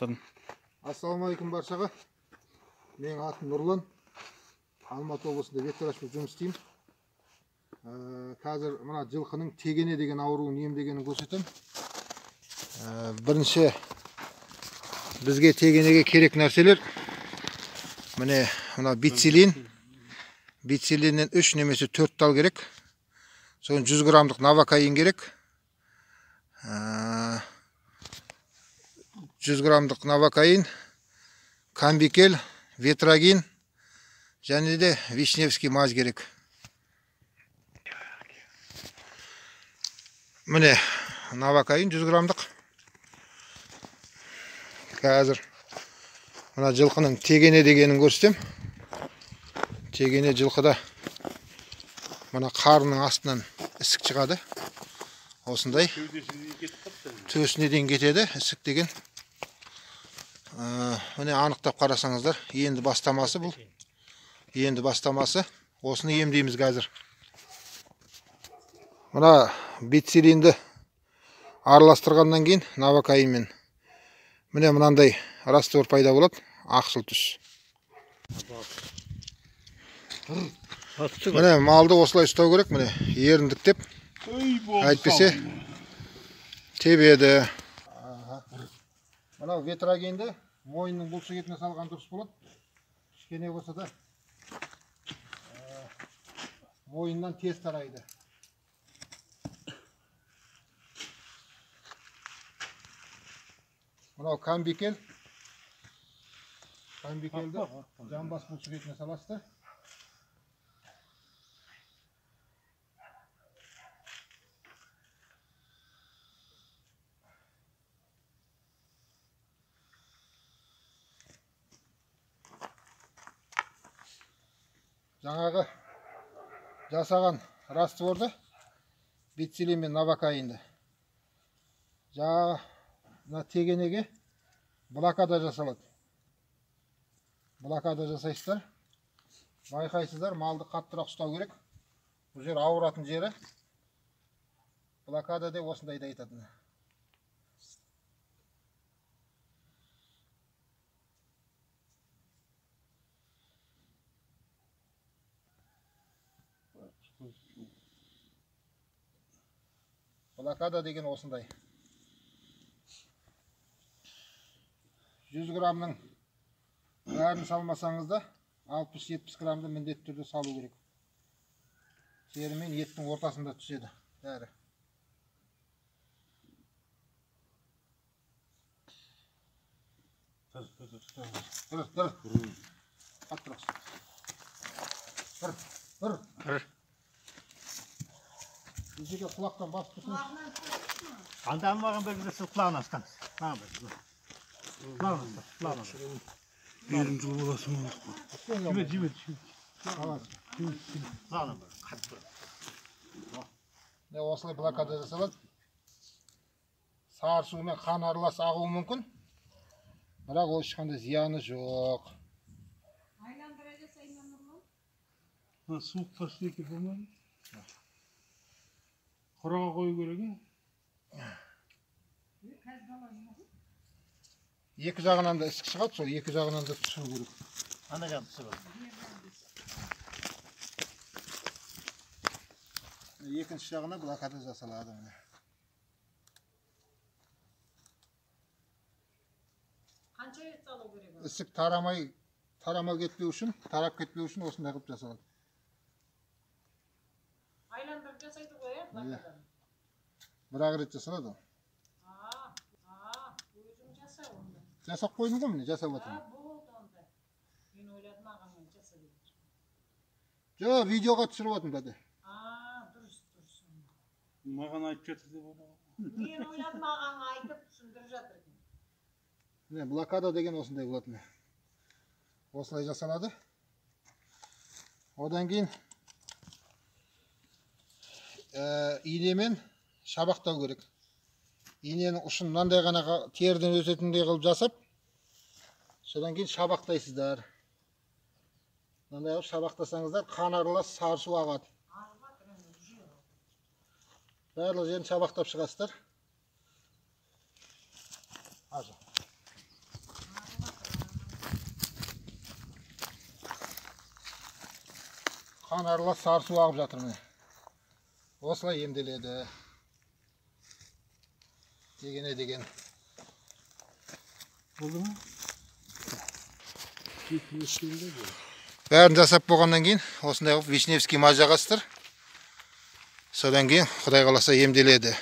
Ассалаумағалейкум баршаға. Менің атым Нұрлан. Алматы облысында ветврачпен жұмыс істеймін. Қазір мына жылқының тегене деген ауруын емдегенін көрсетемін. Бірінші бізге тегенеге керек нәрселер. Міне мына бицилин. Бицилиннен 3 немесе 4 тал керек. Соң 100 грамдық навокаин керек. 100 грамдық навокаин, камбикел, ветрагин және де вишневский маз керек. Міне навокаин 100 грамдық. Қазір мына жылқының тегене дегенін көрсетем. Тегене жылқыда мына қарының астынан ісік шығады. Осындай төсіне дейін кетеді ісік деген. Міне анықтап қарасаңыздар, енді бастамасы бұл. Енді бастамасы. Осыны емдейміз қазір. Мына бицилинді араластырғаннан кейін навокаинмен міне мынандай раствор пайда болады, ақшыл түс. Міне малды осылай ұстау керек, міне еріндіктеп. Әйтпесе тебеді. Мынау ветрагинді мойынның бұлшық етіне салған дұрыс болады. Кішкене болса да мойыннан тез тарайды. Мынау камбикел. Камбикелді жамбас бұлшық етіне саласыздар. Жаңағы жасаған растворды бицилин мен навокаинді жаңағы тегенеге блокада жасалады. Блокада жасайсыздар. Байқайсыздар, малды қаттырақ ұстау керек. Бұл жер ауыратын жері. Блокада деп осындайды айтатын. Блокада деген осындай. 100 грамның бәрін салмасаңыз да 60-70 грамды міндетті түрде салу керек. Тері мен еттің ортасында түседі бәрі. Bizге құлақтан басып тұрсың. Андам маған бір сіз құлағын астаңыз. Құлағын астаңыз. Берім жыл боласың олық. Жібет. Құлағын қатты. Осылай блокада жасалады. Сары сумен қан аралас ағуы мүмкін. Бірақ ешқандай зияны жоқ. Айландыра жасайын Нұрлан. Суық ташы еке болмайды. Құраға қою керек. Екі жағынан да ісік шығады, сол екі жағынан да түсу керек. Ана жан түсіп. Екінші жағына блокада жасалады. Қанша рет салу керек? Ісік тарамай кетпеу үшін, тарап кетпеу үшін осындай қылып жасалады. Айландырып жасайды ғой, блокадан. Бір-ақ рет жасалады. Өзің жаса онда. Жасап қойдың ғой міне, жасап отырмын. Болды онда. Мен ойладым ағаңмен жаса деп. Жоқ, видеоға түсіріп отырмын дәде. Дұрыс. Маған айтып жатыр деп ойлаған. Мен ойладым ағаңа айтып түсіндіріп жатыр екен. Міне, блокада деген осындай болады. Осылай жасалады. Одан кейін инемен шабақтау керек. Иненің ұшын мынандай ғана теріден өтетіндей қылып жасап, содан кейін шабақтайсыздар. Мынандай қылып шабақтасаңыздар, қан аралас сары су ағады. Барлық жерін шабақтап шығасыздар. қан аралас сары су ағып жатыр міне. Осылай емделеді. Деген. Oldu mu? Бәрін жасап болғаннан кейін осындай қылып Вишневский мазь жағасыздар. Содан кейін Құдай қаласа емделеді.